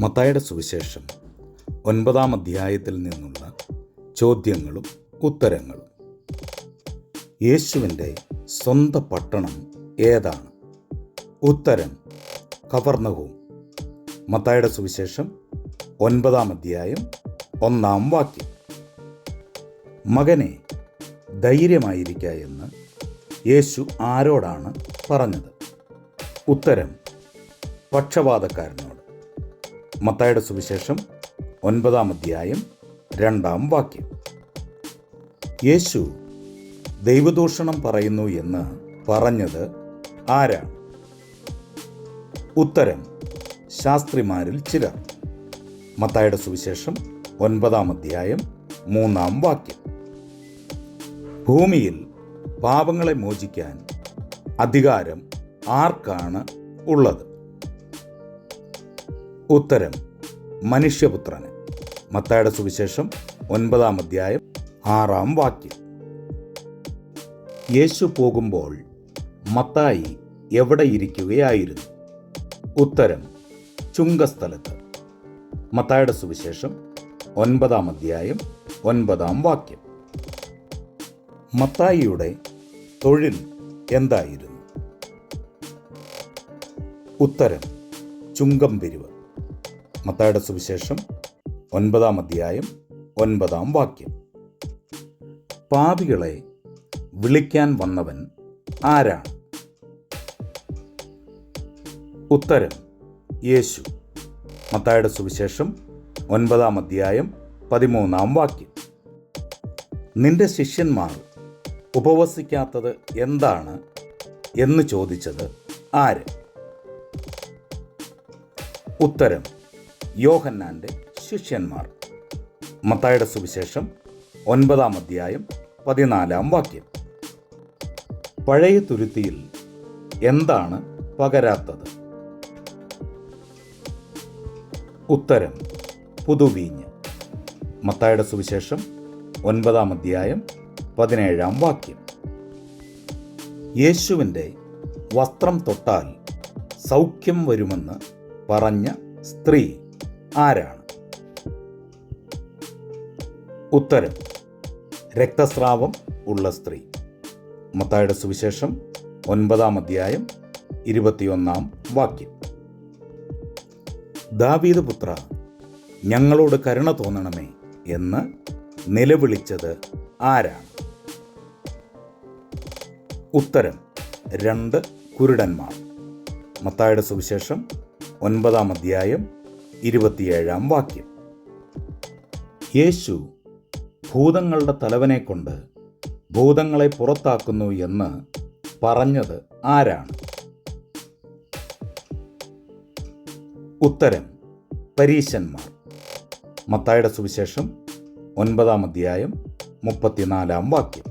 മത്തായിയുടെ സുവിശേഷം 9-ാം അധ്യായത്തിൽ നിന്നുള്ള ചോദ്യങ്ങളും ഉത്തരങ്ങളും. യേശുവിൻ്റെ സ്വന്തം പട്ടണം ഏതാണ്? ഉത്തരം കഫർന്നഹൂം. മത്തായിയുടെ സുവിശേഷം 9-ാം അധ്യായം 1-ാം വാക്യം. മകനെ, ധൈര്യമായിരിക്ക എന്ന് യേശു ആരോടാണ് പറഞ്ഞത്? ഉത്തരം പക്ഷപാതക്കാരനോട്. മത്തായിയുടെ സുവിശേഷം 9-ാം അധ്യായം 2-ാം വാക്യം. യേശു ദൈവദൂഷണം പറയുന്നു എന്ന് പറഞ്ഞത് ആരാണ്? ഉത്തരം ശാസ്ത്രിമാരിൽ ചിലർ. മത്തായിയുടെ സുവിശേഷം 9-ാം അധ്യായം 3-ാം വാക്യം. ഭൂമിയിൽ പാപങ്ങളെ മോചിക്കാൻ അധികാരം ആർക്കാണ് ഉള്ളത്? ഉത്തരം മനുഷ്യപുത്രന്. മത്തായിയുടെ സുവിശേഷം 9-ാം അധ്യായം 6-ാം വാക്യം. യേശു പോകുമ്പോൾ മത്തായി എവിടെ ഇരിക്കുകയായിരുന്നു? ഉത്തരം ചുങ്കസ്ഥലത്ത്. മത്തായിയുടെ സുവിശേഷം 9-ാം അധ്യായം 9-ാം വാക്യം. മത്തായിയുടെ തൊഴിൽ എന്തായിരുന്നു? ഉത്തരം ചുങ്കം പിരിവ്. മത്തായിയുടെ സുവിശേഷം 9-ാം അധ്യായം 9-ാം വാക്യം. പാപികളെ വിളിക്കാൻ വന്നവൻ ആരാണ്? ഉത്തരം യേശു. മത്തായിയുടെ സുവിശേഷം 9-ാം അധ്യായം 13-ാം വാക്യം. നിന്റെ ശിഷ്യന്മാർ ഉപവസിക്കാത്തത് എന്താണ് എന്ന് ചോദിച്ചത് ആര്? ഉത്തരം യോഹന്നാൻ്റെ ശിഷ്യന്മാർ. മത്തായിയുടെ സുവിശേഷം 9-ാം അധ്യായം 14-ാം വാക്യം. പഴയ തുരുത്തിയിൽ എന്താണ് പകരാത്തത്? ഉത്തരം പുതുവീഞ്ഞ്. മത്തായിയുടെ സുവിശേഷം 9-ാം അധ്യായം 17-ാം വാക്യം. യേശുവിൻ്റെ വസ്ത്രം തൊട്ടാൽ സൗഖ്യം വരുമെന്ന് പറഞ്ഞ സ്ത്രീ ആരാണ്? ഉത്തരം രക്തസ്രാവം ഉള്ള സ്ത്രീ. മത്തായിയുടെ സുവിശേഷം 9-ാം അധ്യായം 21-ാം വാക്യം. ദാവീദ് പുത്ര, ഞങ്ങളോട് കരുണ തോന്നണമേ എന്ന് നിലവിളിച്ചത് ആരാണ്? ഉത്തരം 2 കുരുടന്മാർ. മത്തായിയുടെ സുവിശേഷം 9-ാം അധ്യായം 27-ാം വാക്യം. യേശു ഭൂതങ്ങളുടെ തലവനെ കൊണ്ട് ഭൂതങ്ങളെ പുറത്താക്കുന്നു എന്ന് പറഞ്ഞത് ആരാണ്? ഉത്തരം പരീശന്മാർ. മത്തായിയുടെ സുവിശേഷം 9-ാം അധ്യായം 34-ാം വാക്യം.